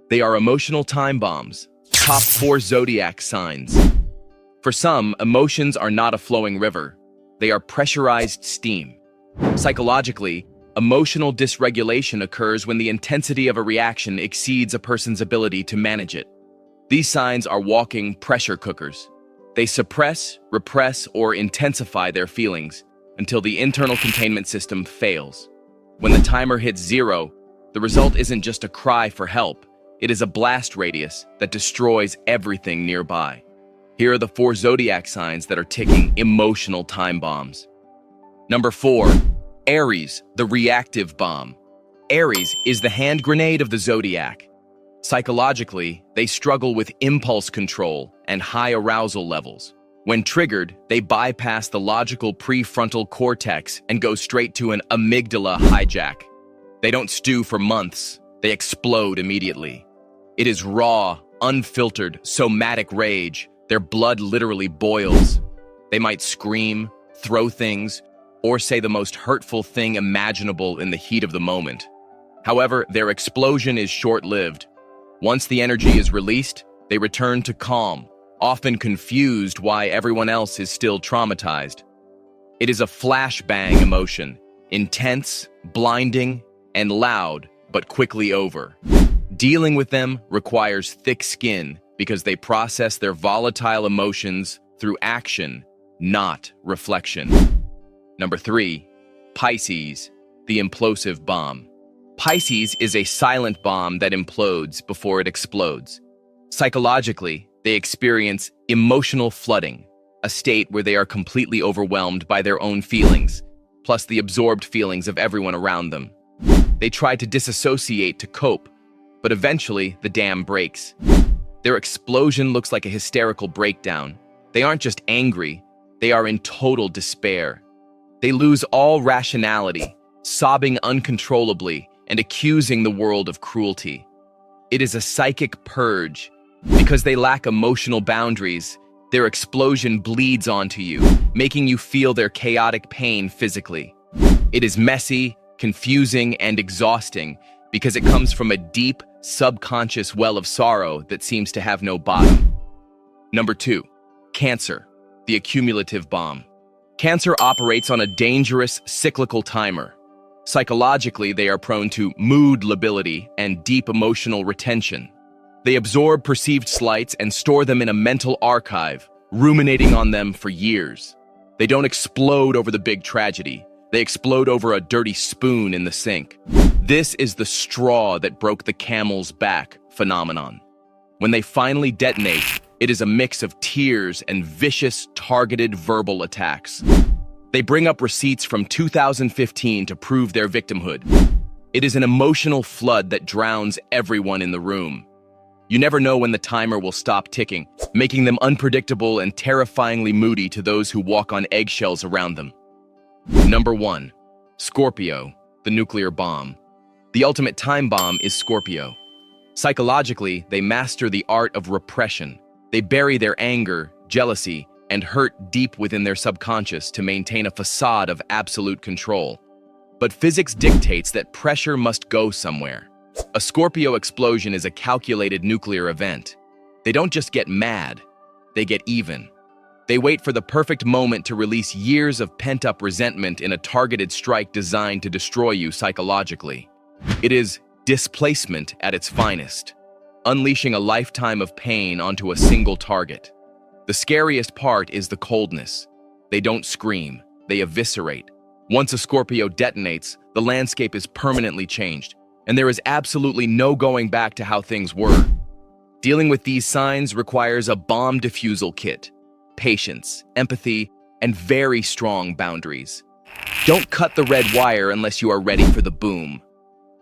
They are emotional time bombs. Top 4 zodiac signs. For some, emotions are not a flowing river. They are pressurized steam. Psychologically, emotional dysregulation occurs when the intensity of a reaction exceeds a person's ability to manage it. These signs are walking pressure cookers. They suppress, repress, or intensify their feelings until the internal containment system fails. When the timer hits 0, the result isn't just a cry for help. It is a blast radius that destroys everything nearby. Here are the 4 zodiac signs that are ticking emotional time bombs. Number 4, Aries, the reactive bomb. Aries is the hand grenade of the zodiac. Psychologically, they struggle with impulse control and high arousal levels. When triggered, they bypass the logical prefrontal cortex and go straight to an amygdala hijack. They don't stew for months. They explode immediately. It is raw, unfiltered, somatic rage. Their blood literally boils. They might scream, throw things, or say the most hurtful thing imaginable in the heat of the moment. However, their explosion is short-lived. Once the energy is released, they return to calm, often confused why everyone else is still traumatized. It is a flashbang emotion, intense, blinding, and loud, but quickly over. Dealing with them requires thick skin because they process their volatile emotions through action, not reflection. Number 3, Pisces, the implosive bomb. Pisces is a silent bomb that implodes before it explodes. Psychologically, they experience emotional flooding, a state where they are completely overwhelmed by their own feelings, plus the absorbed feelings of everyone around them. They try to disassociate to cope, but eventually the dam breaks. Their explosion looks like a hysterical breakdown. They aren't just angry, they are in total despair. They lose all rationality, sobbing uncontrollably and accusing the world of cruelty. It is a psychic purge. Because they lack emotional boundaries, their explosion bleeds onto you, making you feel their chaotic pain physically. It is messy, confusing, and exhausting because it comes from a deep, subconscious well of sorrow that seems to have no bottom. Number 2, Cancer, the accumulative bomb. Cancer operates on a dangerous, cyclical timer. Psychologically, they are prone to mood lability and deep emotional retention. They absorb perceived slights and store them in a mental archive, ruminating on them for years. They don't explode over the big tragedy. They explode over a dirty spoon in the sink. This is the straw that broke the camel's back phenomenon. When they finally detonate, it is a mix of tears and vicious, targeted verbal attacks. They bring up receipts from 2015 to prove their victimhood. It is an emotional flood that drowns everyone in the room. You never know when the timer will stop ticking, making them unpredictable and terrifyingly moody to those who walk on eggshells around them. Number 1, Scorpio, the nuclear bomb. The ultimate time bomb is Scorpio. Psychologically, they master the art of repression. They bury their anger, jealousy, and hurt deep within their subconscious to maintain a facade of absolute control. But physics dictates that pressure must go somewhere. A Scorpio explosion is a calculated nuclear event. They don't just get mad, they get even. They wait for the perfect moment to release years of pent-up resentment in a targeted strike designed to destroy you psychologically. It is displacement at its finest, unleashing a lifetime of pain onto a single target. The scariest part is the coldness. They don't scream, they eviscerate. Once a Scorpio detonates, the landscape is permanently changed, and there is absolutely no going back to how things were. Dealing with these signs requires a bomb defusal kit, patience, empathy, and very strong boundaries. Don't cut the red wire unless you are ready for the boom.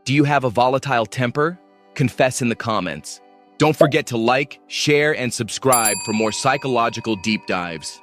Do you have a volatile temper? Confess in the comments. Don't forget to like, share, and subscribe for more psychological deep dives.